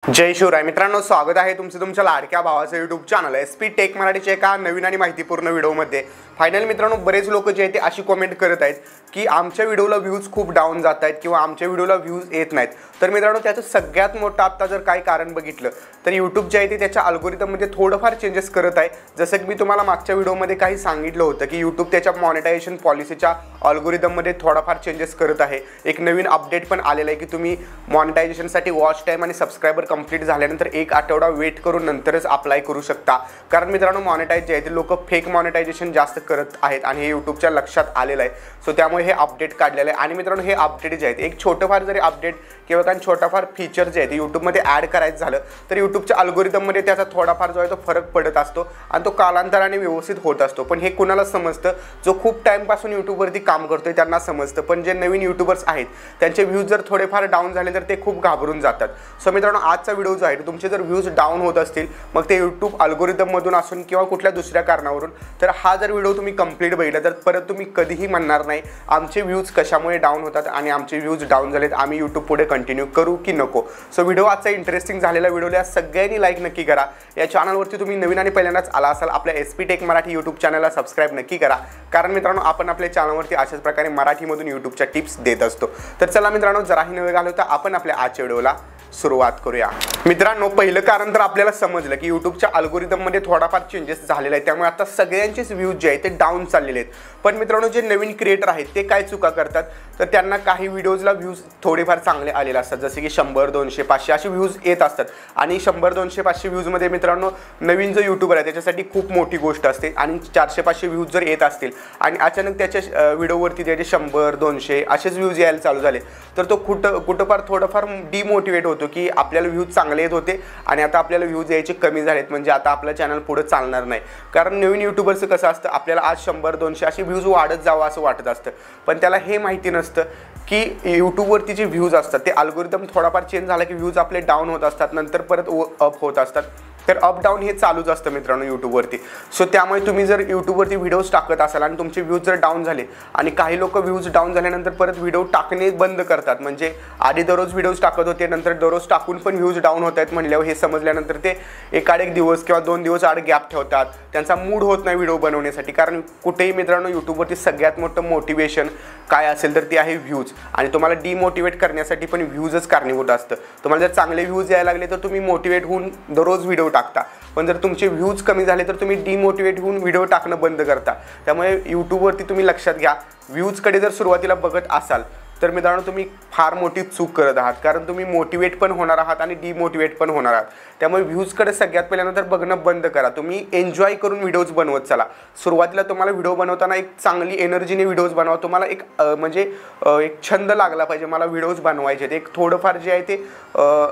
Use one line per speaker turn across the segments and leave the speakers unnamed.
जय शिवराय मित्रांनो, स्वागत आहे तुमच्या लाडक्या भावाचं यूट्यूब चॅनल एसपी टेक मराठीच्या एका नवीन आणि माहितीपूर्ण व्हिडिओमध्ये। फायनल मित्रांनो, बरेच लोक जे आहेत ते अशी कमेंट करत आहेत की आमच्या व्हिडिओला व्ह्यूज खूप डाऊन जात आहेत किंवा आमच्या व्हिडिओला व्ह्यूज येत नाहीत। तर मित्रांनो, त्याचं सगळ्यात मोठं आता जर काय कारण बघितलं तर यूट्यूब जे आहे ते त्याच्या अल्गोरिदममध्ये थोडंफार चेंजेस करत आहे। जसं की मी तुम्हाला मागच्या व्हिडिओमध्ये काही सांगितलं होतं की यूट्यूब त्याच्या मॉनिटायझेशन पॉलिसीच्या अल्गोरिदममध्ये थोडाफार चेंजेस करत आहे। एक नवीन अपडेट पण आलेला आहे की तुम्ही मॉनिटायझेशनसाठी वॉच टाइम आणि सबस्क्रायबर कंप्लीट झाल्यानंतर एक आठवडा वेट करून नंतरच अप्लाय करू शकता। कारण मित्रांनो, मॉनिटाइज जे आहे ते लोक फेक मॉनिटायझेशन जास्त करत आहेत आणि हे यूट्यूबच्या लक्षात आलेलं आहे। सो त्यामुळे हे अपडेट काढलेलं आहे। आणि मित्रांनो, हे अपडेट जे आहेत एक छोटंफार जरी अपडेट किंवा काही छोटाफार फीचर जे आहे ते यूट्यूबमध्ये ॲड करायचं झालं तर यूट्यूबच्या अल्गोरिदममध्ये त्याचा थोडाफार जो आहे तो फरक पडत असतो आणि तो कालांतराने व्यवस्थित होत असतो। पण हे कुणाला समजतं? जो खूप टाईमपासून यूट्यूबवरती काम करतोय त्यांना समजतं। पण जे नवीन यूट्यूबर्स आहेत त्यांचे व्ह्यूज जर थोडेफार डाऊन झाले तर ते खूप घाबरून जातात। सो मित्रांनो, आजचा व्हिडिओ जो आहे तुमचे जर व्ह्यूज डाऊन होत असतील, मग ते यूट्यूब अल्गोरिदममधून असून किंवा कुठल्या दुसऱ्या कारणावरून, तर हा जर व्हिडिओ तुम्ही कंप्लीट बघितला तर परत तुम्ही कधीही म्हणणार नाही आमचे व्ह्यूज कशामुळे डाऊन होतात आणि आमचे व्ह्यूज डाऊन झालेत, आम्ही यूट्यूब पुढे कंटिन्यू करू की नको। सो व्हिडिओ आजचा इंटरेस्टिंग झालेला व्हिडिओला सगळ्यांनी लाईक नक्की करा। या चॅनलवरती तुम्ही नवीन आणि पहिल्यांदाच आला असाल, आपल्या एसपी टेक मराठी यूट्यूब चॅनलला सबस्क्राईब नक्की करा। कारण मित्रांनो, आपण आपल्या चॅनलवरती अशाच प्रकारे मराठीमधून यूट्यूबच्या टिप्स देत असतो। तर चला मित्रांनो, जराही नवे घालवता आपण आपल्या आजच्या व्हिडिओला सुरुवात करूया। मित्रांनो, पहिलं कारण तर आपल्याला समजलं की यूट्यूबच्या अल्गोरिदममध्ये थोडाफार चेंजेस झालेला आहे, त्यामुळे आता सगळ्यांचेच व्ह्यूज जे आहेत ते डाऊन चाललेले आहेत। पण मित्रांनो, जे नवीन क्रिएटर आहेत ते काय चुका करतात तर त्यांना काही व्हिडिओजला व्ह्यूज थोडेफार चांगले आलेले असतात, जसे की 100, 200, 500 असे व्ह्यूज येत असतात। आणि 100, 200, 500 व्ह्यूजमध्ये मित्रांनो, नवीन जो यूट्यूबर आहे त्याच्यासाठी खूप मोठी गोष्ट असते। आणि 400, 500 व्ह्यूज जर येत असतील आणि अचानक त्याच्या व्हिडिओवरती त्याचे 100, 200 असेच व्ह्यूज यायला चालू झाले तर तो कुठंफार थोडंफार डिमोटिवेट होतो की आपल्याला व्ह्यूज चांगले येत होते आणि आता आपल्याला व्ह्यूज यायचे कमी झालेत, म्हणजे आता आपलं चॅनल पुढे चालणार नाही। कारण नवीन यूट्यूबरचं कसं असतं, आपल्याला आज 100, 200 अशी व्ह्यूज वाढत जावं असं वाटत असतं, पण त्याला हे माहिती नसतं की यूट्यूबवरती जे व्ह्यूज असतात ते अल्गोरिदम थोडाफार चेंज झाला की व्ह्यूज आपले डाऊन होत असतात, नंतर परत अप होत असतात। तर अप डाऊन हे चालूच असतं मित्रांनो यूट्यूबवरती। सो त्यामुळे तुम्ही जर यूट्यूबवरती व्हिडिओज टाकत असाल आणि तुमचे व्ह्यूज जर डाऊन झाले, आणि काही लोक व्ह्यूज डाऊन झाल्यानंतर परत व्हिडिओ टाकणे बंद करतात, म्हणजे आधी दररोज व्हिडिओज टाकत होते, नंतर दररोज टाकून पण व्ह्यूज डाऊन होत आहेत म्हणल्यावर हे समजल्यानंतर ते एकाड एक दिवस किंवा 2 दिवस आड गॅप ठेवतात, त्यांचा मूड होत नाही व्हिडिओ बनवण्यासाठी। कारण कुठेही मित्रांनो, यूट्यूबवरती सगळ्यात मोठं मोटिवेशन काय असेल तर ते आहे व्ह्यूज, आणि तुम्हाला डिमोटिवेट करण्यासाठी पण व्ह्यूजच कारणीभूत असतं। तुम्हाला जर चांगले व्ह्यूज यायला लागले तर तुम्ही मोटिवेट होऊन दररोज व्हिडिओ टाकता, पण जर तुमचे व्ह्यूज कमी झाले तर तुम्ही डिमोटिवेट होऊन व्हिडिओ टाकणं बंद करता। त्यामुळे यूट्यूबवरती तुम्ही लक्षात घ्या, व्ह्यूजकडे जर सुरुवातीला बघत असाल तर मित्रांनो तुम्ही फार मोठी चूक करत आहात, कारण तुम्ही मोटिवेट पण होणार आहात आणि डिमोटिवेट पण होणार आहात। त्यामुळे व्ह्यूजकडे सगळ्यात पहिल्यांदा बघणं बंद करा। तुम्ही एन्जॉय करून व्हिडिओज बनवत चला। सुरुवातीला तुम्हाला व्हिडिओ बनवताना एक चांगली एनर्जीने व्हिडिओज बनवा। तुम्हाला एक एक छंद लागला पाहिजे, मला व्हिडिओज बनवायचे आहेत, एक थोडंफार जे आहे ते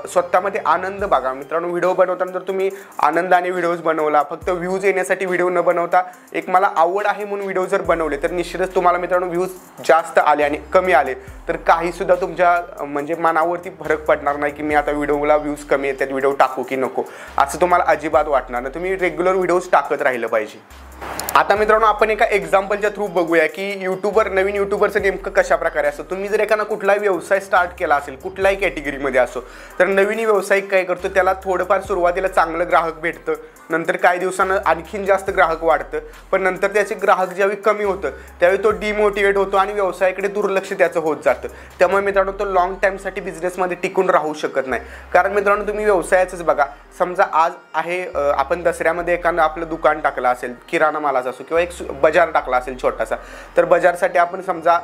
स्वतःमध्ये आनंद बघा। मित्रांनो, व्हिडिओ बनवताना जर तुम्ही आनंदाने व्हिडिओज बनवला, फक्त व्ह्यूज येण्यासाठी व्हिडिओ न बनवता एक मला आवड आहे म्हणून व्हिडिओ जर बनवले तर निश्चितच तुम्हाला मित्रांनो व्ह्यूज जास्त आले आणि कमी आले तर काही सुद्धा तुमच्या म्हणजे मनावरती फरक पडणार नाही की मी आता व्हिडिओला व्ह्यूज कमी येतात, व्हिडिओ टाकू की नको, असं तुम्हाला अजिबात वाटणार नाही। तुम्ही रेग्युलर व्हिडिओज टाकत राहिलं पाहिजे। आता मित्रांनो, आपण एका एक्झाम्पलच्या थ्रू बघूया की नवीन यूट्यूबरचं नेमकं कशा प्रकारे असतं। तुम्ही जर एखादा कुठलाही व्यवसाय स्टार्ट केला असेल, कुठल्याही कॅटेगरीमध्ये असो, तर नवीन व्यावसायिक काय करतो, त्याला थोडंफार सुरुवातीला चांगलं ग्राहक भेटतं, नंतर काही दिवसांना आणखीन जास्त ग्राहक वाढतं, पण नंतर त्याचे ग्राहक ज्यावेळी कमी होतं त्यावेळी तो डिमोटिवेट होतो आणि व्यवसायाकडे दुर्लक्ष त्याचं होत जातं। त्यामुळे मित्रांनो, तो लॉंग टाईमसाठी बिझनेसमध्ये टिकून राहू शकत नाही। कारण मित्रांनो, तुम्ही व्यवसायाचंच बघा, समजा आज आहे आपण दसऱ्यामध्ये एखादं आपलं दुकान टाकलं असेल, किराणा मालाचा असो किंवा एक बाजार टाकला असेल छोटासा, तर बाजारसाठी आपण समजा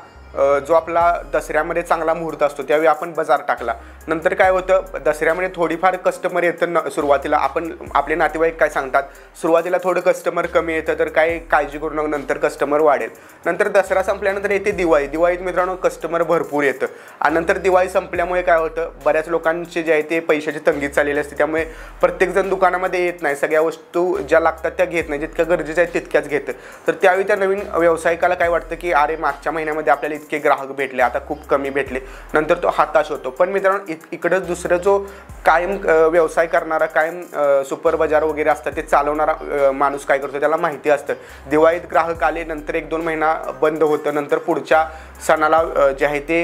जो आपला दसऱ्यामध्ये चांगला मुहूर्त असतो त्यावेळी आपण बाजार टाकला, नंतर काय होतं, दसऱ्यामध्ये थोडीफार कस्टमर येतं सुरुवातीला, आपण आपले नातेवाईक काय सांगतात, सुरुवातीला थोडं कस्टमर कमी येतं तर काय काळजी करू नका, नंतर कस्टमर वाढेल। नंतर दसरा संपल्यानंतर येते दिवाळी, दिवाळीत मित्रांनो कस्टमर भरपूर येतं, आणि नंतर दिवाळी संपल्यामुळे काय होतं, बऱ्याच लोकांचे जे आहे ते पैशाची तंगी चाललेली असते, त्यामुळे प्रत्येकजण दुकानामध्ये येत नाही, सगळ्या वस्तू ज्या लागतात त्या घेत नाही, जितक्या गरजेच्या आहेत तितक्याच घेतं। तर त्यावेळी त्या नवीन व्यावसायिकाला काय वाटतं की अरे मागच्या महिन्यामध्ये आपल्याला इतके ग्राहक भेटले, आता खूप कमी भेटले, नंतर तो हताश होतो। पण मित्रांनो, इकडं दुसरं जो कायम व्यवसाय करणारा, कायम सुपर बाजार वगैरे असतात ते चालवणारा माणूस काय करतो, त्याला माहिती असतं दिवाळीत ग्राहक आले, नंतर 1-2 महिना बंद होतं, नंतर पुढच्या सणाला जे आहे ते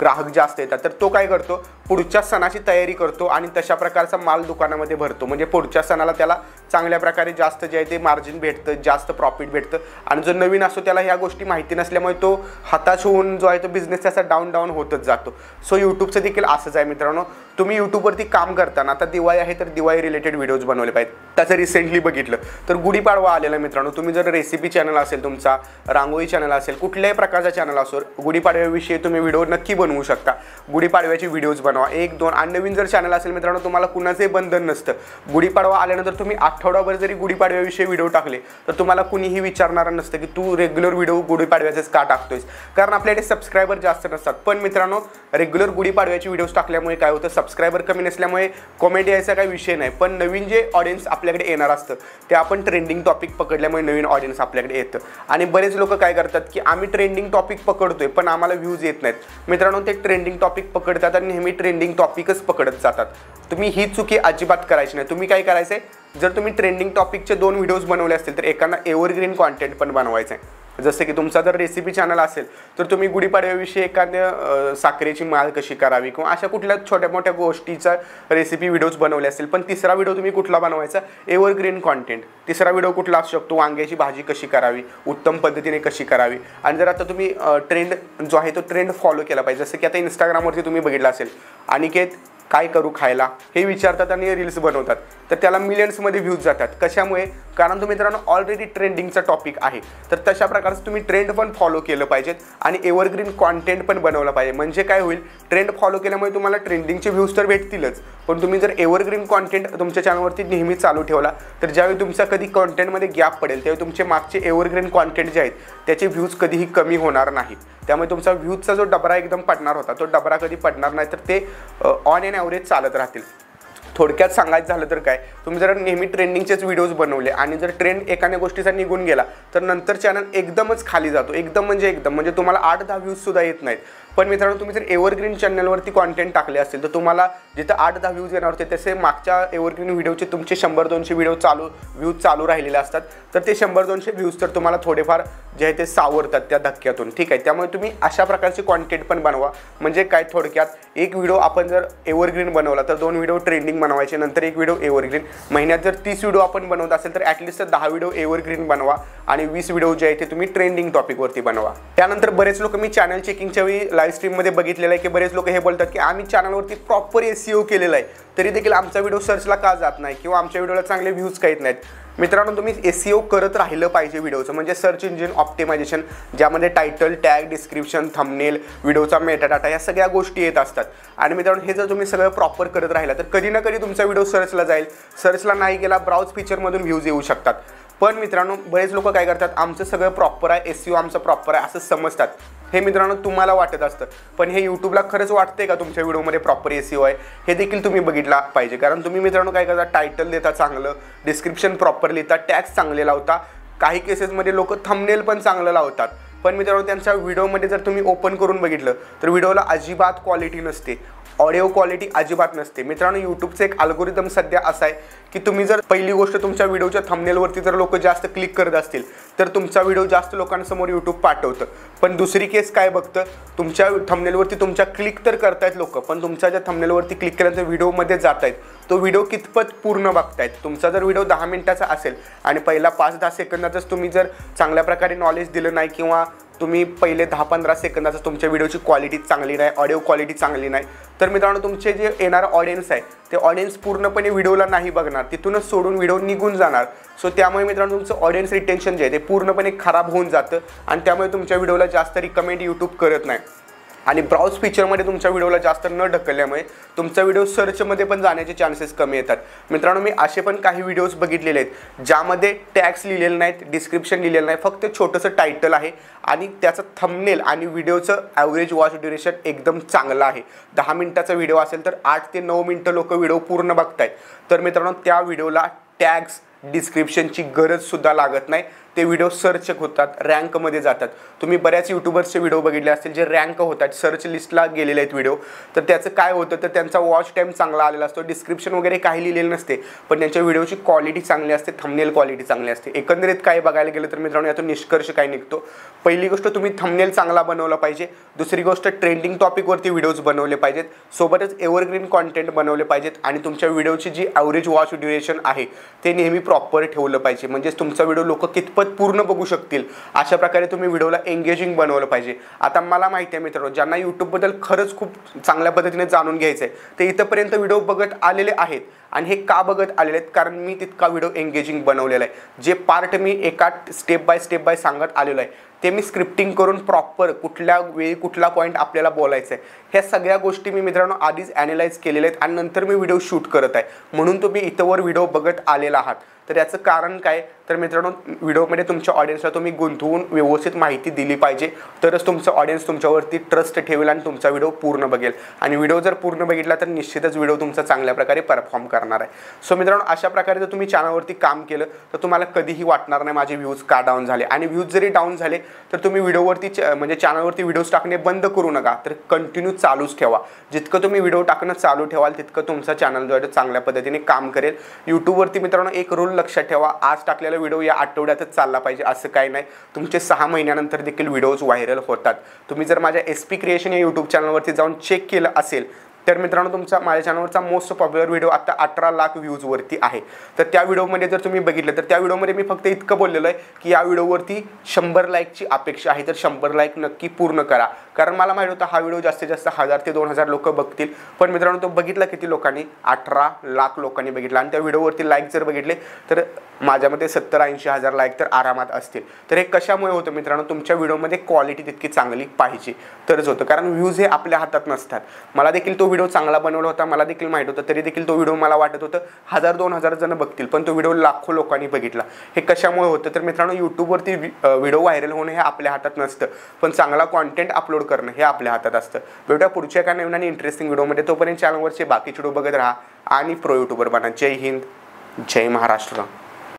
ग्राहक जास्त येतात, तर तो काय करतो, पुढच्या सणाची तयारी करतो आणि तशा प्रकारचा माल दुकानामध्ये भरतो, म्हणजे पुढच्या सणाला त्याला चांगल्या प्रकारे जास्त जे आहे ते मार्जिन भेटतं, जास्त प्रॉफिट भेटतं. आणि जो नवीन असतो त्याला ह्या गोष्टी माहिती नसल्यामुळे तो हताश होऊन जो आहे तो बिझनेस त्याचा डाऊन होतच जातो. सो यूट्यूबचं देखील असंच आहे मित्रांनो. तुम्ही यूट्यूबवरती काम करताना, आता दिवाळी आहे तर दिवाळी रिलेटेड व्हिडिओज बनवले पाहिजेत. त्याचं रिसेंटली बघितलं तर गुढीपाडवा आलेला मित्रांनो. तुम्ही जर रेसिपी चॅनल असेल, तुमचा रांगोळी चॅनल असेल, कुठल्याही प्रकारचा चॅनल असो, गुढीपाडव्याविषयी तुम्ही व्हिडिओ नक्की बनवू शकता. गुढीपाडव्याची व्हिडिओज बनवा 1-2. आणि नवीन जर चॅनल असेल मित्रांनो, तुम्हाला कुणाचंही बंधन नसतं. गुढीपाडवा आल्यानंतर तुम्ही आठवडाभर जरी गुढीपाडव्याविषयी व्हिडिओ टाकले तर तुम्हाला कुणीही विचारणार नसतं की तू रेग्युलर व्हिडिओ गुढीपाडव्याचेच का टाकतोयस, कारण आपल्याकडे सबस्क्रायबर जास्त नसतात. पण मित्रांनो, रेग्युलर गुढीपाडव्याची व्हिडिओज टाकल्यामुळे काय होतं, सबस्क्रायबर कमी नसल्यामुळे कॉमेंट यायचा काही विषय नाही. पण नवीन जे ऑडियन्स आपल्याकडे येणार असतं ते आपण ट्रेंडिंग टॉपिक पकडल्यामुळे नवीन ऑडियन्स आपल्याकडे येतं. आणि बरेच लोक काय करतात की आम्ही ट्रेंडिंग टॉपिक पकडतोय पण आम्हाला व्ह्यूज येत नाहीत. मित्रांनो, ते ट्रेंडिंग टॉपिक पकडतात आणि नेहमी ट्रेंडिंग टॉपिकच पकडत जातात. तुम्ही ही चुकी अजिबात करायची नाही. तुम्ही काय करायचं आहे, जर तुम्ही ट्रेंडिंग टॉपिकचे 2 व्हिडिओज बनवले असतील तर एकांना एव्हरग्रीन कॉन्टेंट पण बनवायचं आहे. जसं की तुमचा जर रेसिपी चॅनल असेल तर तुम्ही गुढीपाडव्याविषयी एखाद्या साखरेची माळ कशी करावी किंवा अशा कुठल्या छोट्या मोठ्या गोष्टीचा रेसिपी व्हिडिओज बनवले असतील. पण तिसरा व्हिडिओ तुम्ही कुठला बनवायचा, एव्हरग्रीन कॉन्टेंट. तिसरा व्हिडिओ कुठला असू शकतो, वांग्याची भाजी कशी करावी, उत्तम पद्धतीने कशी करावी. आणि जर आता तुम्ही ट्रेंड जो आहे तो ट्रेंड फॉलो केला पाहिजे. जसं की आता इंस्टाग्रामवरती तुम्ही बघितलं असेल, अनिकेत काय करू खायला हे विचारतात आणि रील्स बनवतात, तर त्याला मिलियन्समध्ये व्ह्यूज जातात. कशामुळे, कारण तुम्ही मित्रांनो ऑलरेडी ट्रेंडिंगचा टॉपिक आहे. तर तशा प्रकारचं तुम्ही ट्रेंड पण फॉलो केलं पाहिजेत आणि एव्हरग्रीन कॉन्टेंट पण बनवलं पाहिजे. म्हणजे काय होईल, ट्रेंड फॉलो केल्यामुळे तुम्हाला ट्रेंडिंगचे व्ह्यूज तर भेटतीलच, पण तुम्ही जर एव्हरग्रीन कॉन्टेंट तुमच्या चॅनलवरती नेहमी चालू ठेवला तर ज्यावेळी तुमचा कधी कॉन्टेंटमध्ये गॅप पडेल त्यावेळी तुमचे मागचे एव्हरग्रीन कॉन्टेंट जे आहेत त्याचे व्ह्यूज कधीही कमी होणार नाहीत. त्यामुळे तुमचा व्ह्यूजचा जो डबरा एकदम पडणार होता तो डबरा कधी पडणार नाही, तर ते ऑन एन ॲव्हरेज चालत राहतील. थोडक्यात सांगायचं झालं तर काय, तुम्ही जर नेहमी ट्रेंडिंगचेच व्हिडिओज बनवले आणि जर ट्रेंड एखाद्या गोष्टीचा निघून गेला तर नंतर चॅनल एकदमच खाली जातो. एकदम म्हणजे तुम्हाला 8-10 व्ह्यूजसुद्धा येत नाहीत. पण मित्रांनो, तुम्ही जर एव्हरग्रीन चॅनलवरती कॉन्टेंट टाकले असेल तर तुम्हाला जिथं 8-10 व्ह्यूज येणार होते तसे मागच्या एव्हरग्रीन व्हिडिओचे तुमचे 100-200 व्ह्यूज चालू राहिलेले असतात. तर ते 100-200 व्ह्यूज तर तुम्हाला थोडेफार जे आहे ते सावरतात त्या धक्क्यातून. ठीक आहे, त्यामुळे तुम्ही अशा प्रकारचे कॉन्टेंट पण बनवा. म्हणजे काय, थोडक्यात एक व्हिडिओ आपण जर एव्हरग्रीन बनवला तर 2 व्हिडिओ ट्रेंडिंग बनवायचे, नंतर एक व्हिडिओ एव्हरग्रीन. महिन्यात जर 30 व्हिडिओ आपण बनवत असेल तर ॲटलिस्ट 10 व्हिडिओ एव्हरग्रीन बनवा आणि 20 व्हिडिओ जे आहे ते तुम्ही ट्रेंडिंग टॉपिकवरती बनवा. त्यानंतर बरेच लोक, मी चॅनल चेकिंगच्या वेळी लाईव्ह स्ट्रीममध्ये बघितलेलं आहे की बरेच लोक हे बोलतात की आम्ही चॅनलवरती प्रॉपर SEO केलेलं आहे तरी देखील आमचा व्हिडिओ सर्चला का जात नाही किंवा आमच्या व्हिडिओला चांगले व्ह्यूज का येत नाहीत. मित्रांनो, तुम्ही SEO करत राहिलं पाहिजे व्हिडिओचं, म्हणजे सर्च इंजिन ऑप्टिमायझेशन, ज्यामध्ये टायटल, टॅग, डिस्क्रिप्शन, थंबनेल, व्हिडिओचा मेटाडाटा या सगळ्या गोष्टी येत असतात. आणि मित्रांनो, हे जर तुम्ही सगळं प्रॉपर करत राहिला तर कधी ना कधी तुमचा व्हिडिओ सर्चला जाईल. सर्चला नाही गेला, ब्राउज फीचरमधून व्ह्यूज येऊ शकतात. पण मित्रांनो, बरेच लोक काय करतात, आमचं सगळं प्रॉपर आहे, SEO आमचं प्रॉपर आहे असं समजतात. हे मित्रांनो तुम्हाला वाटत असतं, पण हे यूट्यूबला खरंच वाटते का तुमच्या व्हिडिओमध्ये प्रॉपर SEO आहे, हे देखील तुम्ही बघितला पाहिजे. कारण तुम्ही मित्रांनो काय करता, टायटल देता चांगलं, डिस्क्रिप्शन प्रॉपर लिहिता, टॅग्स चांगले लावता, काही केसेसमध्ये लोक थंबनेल पण चांगलं लावतात. पण मित्रांनो, त्यांच्या व्हिडिओमध्ये जर तुम्ही ओपन करून बघितलं तर व्हिडिओला अजिबात क्वालिटी नसते, ऑडिओ क्वालिटी अजिबात नसते. मित्रांनो, यूट्यूबचं एक अल्गोरिदम सध्या असं आहे की तुम्ही जर पहिली गोष्ट तुमच्या व्हिडिओच्या थंबनेलवरती जर लोक जास्त क्लिक करत असतील तर तुमचा व्हिडिओ जास्त लोकांसमोर यूट्यूब पाठवतं. पण दुसरी केस काय बघतं, तुमच्या थंबनेलवरती तुमच्या क्लिक तर करतायत लोक, पण तुमच्या ज्या थंबनेलवरती क्लिक केल्यानंतर व्हिडिओमध्ये जात आहेत तो व्हिडिओ कितपत पूर्ण बघतायत. तुमचा जर व्हिडिओ 10 मिनिटाचा असेल आणि पहिला 5-10 सेकंदातच तुम्ही जर चांगल्या प्रकारे नॉलेज दिलं नाही किंवा तुम्ही पहिले 10-15 सेकंदाचं तुमच्या व्हिडिओची क्वालिटी चांगली नाही, ऑडिओ क्वालिटी चांगली नाही, तर मित्रांनो तुमचे जे येणारं ऑडियन्स आहे ते ऑडियन्स पूर्णपणे व्हिडिओला नाही बघणार, तिथूनच सोडून व्हिडिओ निघून जाणार. सो त्यामुळे मित्रांनो तुमचं ऑडियन्स रिटेन्शन जे आहे ते पूर्णपणे खराब होऊन जातं आणि त्यामुळे तुमच्या व्हिडिओला जास्त रिकमेंड यूट्यूब करत नाही. आणि ब्राउज फीचरमध्ये तुमच्या व्हिडिओला जास्त न ढकलल्यामुळे तुमचा व्हिडिओ सर्चमध्ये पण जाण्याचे चान्सेस कमी येतात. मित्रांनो, मी असे पण काही व्हिडिओज बघितलेले आहेत ज्यामध्ये टॅग्स लिहिलेले नाहीत, डिस्क्रिप्शन लिहिलेलं नाही, फक्त छोटंसं टायटल आहे आणि त्याचं थंबनेल आणि व्हिडिओचं ॲव्हरेज वॉच ड्युरेशन एकदम चांगलं आहे. 10 मिनिटाचा व्हिडिओ असेल तर 8 ते 9 मिनिटं लोक व्हिडिओ पूर्ण बघतायत. तर मित्रांनो, त्या व्हिडिओला टॅग्स, डिस्क्रिप्शनची गरजसुद्धा लागत नाही. ते व्हिडिओ सर्च होतात, रँकमध्ये जातात. तुम्ही बऱ्याच यूट्यूबर्सचे व्हिडिओ बघितले असतील जे रँक होतात, सर्च लिस्टला गेलेले आहेत व्हिडिओ. तर त्याचं काय होतं तर त्यांचा वॉच टाईम चांगला आलेला असतो, डिस्क्रिप्शन वगैरे काही लिहिलेलं नसते, पण त्यांच्या व्हिडिओची क्वालिटी चांगली असते, थंबनेल क्वालिटी चांगली असते. एकंदरीत काय बघायला गेलं तर मित्रांनो यातून निष्कर्ष काय निघतो, पहिली गोष्ट तुम्ही थंबनेल चांगला बनवला पाहिजे, दुसरी गोष्ट ट्रेंडिंग टॉपिकवरती व्हिडिओज बनवले पाहिजेत, सोबतच एव्हरग्रीन कॉन्टेंट बनवले पाहिजेत आणि तुमच्या व्हिडिओची जी ॲव्हरेज वॉच ड्युरेशन आहे ते नेहमी प्रॉपर ठेवलं पाहिजे. म्हणजेच तुमचा व्हिडिओ लोक कितपत पूर्ण बघू शकतील अशा प्रकारे तुम्ही व्हिडिओला एंगेजिंग बनवलं पाहिजे. आता मला माहिती आहे मित्रांनो, ज्यांना यूट्यूबबद्दल खरंच खूप चांगल्या पद्धतीने जाणून घ्यायचं आहे ते इथंपर्यंत व्हिडिओ बघत आलेले आहेत. आणि हे का बघत आलेले आहेत, कारण मी तितका व्हिडिओ एंगेजिंग बनवलेला आहे. जे पार्ट मी एका स्टेप बाय सांगत आलेलो आहे ते मी स्क्रिप्टिंग करून प्रॉपर कुठल्या वेळी कुठला पॉईंट आपल्याला बोलायचा आहे ह्या सगळ्या गोष्टी मी मित्रांनो आधीच ॲनालाइज केलेल्या आहेत आणि नंतर मी व्हिडिओ शूट करत आहे. म्हणून तुम्ही इथंवर व्हिडिओ बघत आलेला आहात. तर याचं कारण काय तर मित्रांनो, व्हिडिओमध्ये तुमच्या ऑडियन्सला तुम्ही गुंतवून व्यवस्थित माहिती दिली पाहिजे, तरच तुमचं ऑडियन्स तुमच्यावरती ट्रस्ट ठेवेल आणि तुमचा व्हिडिओ पूर्ण बघेल. आणि व्हिडिओ जर पूर्ण बघितला तर निश्चितच व्हिडिओ तुमचा चांगल्या प्रकारे परफॉर्म करणार आहे. सो मित्रांनो, अशा प्रकारे जर तुम्ही चॅनलवरती काम केलं तर तुम्हाला कधीही वाटणार नाही माझे व्ह्यूज का डाऊन झाले. आणि व्ह्यूज जरी डाऊन झाले तर तुम्ही व्हिडिओवरती म्हणजे चॅनलवरती व्हिडिओज टाकणे बंद करू नका, तर कंटिन्यू चालूच ठेवा. जितकं तुम्ही व्हिडिओ टाकणं चालू ठेवाल तितकं तुमचा चॅनल जो आहे चांगल्या पद्धतीने काम करेल. यूट्यूबवरती मित्रांनो एक रूल लक्षात ठेवा, आज टाकलेला व्हिडिओ या आठवड्यातच चालला पाहिजे असं काही नाही. तुमचे 6 महिन्यानंतर देखील व्हिडिओज व्हायरल होतात. तुम्ही जर माझ्या SP क्रिएशन या यूट्यूब चॅनलवरती जाऊन चेक केलं असेल तर मित्रांनो तुमचा माझ्या चॅनलवरचा मोस्ट पॉप्युलर व्हिडिओ आता 18 लाख व्ह्यूजवरती आहे. तर त्या व्हिडिओमध्ये जर तुम्ही बघितलं तर त्या व्हिडिओमध्ये मी फक्त इतकं बोललेलो आहे की या व्हिडिओवरती 100 लाईकची अपेक्षा आहे, तर 100 लाईक नक्की पूर्ण करा. कारण मला माहिती होतं हा व्हिडिओ जास्तीत जास्त 1000 ते 2000 लोक बघतील. पण मित्रांनो तो बघितला किती लोकांनी, 18 लाख लोकांनी बघितला. आणि त्या व्हिडिओवरती लाईक जर बघितले तर माझ्यामध्ये 70-80 हजार लाईक तर आरामात असतील. तर हे कशामुळे होतं मित्रांनो, तुमच्या व्हिडिओमध्ये क्वालिटी तितकी चांगली पाहिजे तरच होतं. कारण व्ह्यूज हे आपल्या हातात नसतात. मला देखील तो व्हिडिओ चांगला बनवला होता, मला देखील माहित होतं, तरी देखील तो व्हिडिओ मला वाटत होतं 1000-2000 जण बघतील, पण तो व्हिडिओ लाखो लोकांनी बघितला. हे कशामुळे होतं तर मित्रांनो, यूट्यूबवरती व्हिडिओ व्हायरल होणे हे आपल्या हातात नसतं, पण चांगला कॉन्टेंट अपलोड करणं हे आपल्या हातात असतं. भेटूया पुढच्या एका नवीन आणि इंटरेस्टिंग व्हिडिओमध्ये. तोपर्यंत चॅनलवरचे बाकीचे व्हिडिओ बघत राहा आणि प्रो यूट्यूबर बना. जय हिंद, जय महाराष्ट्र.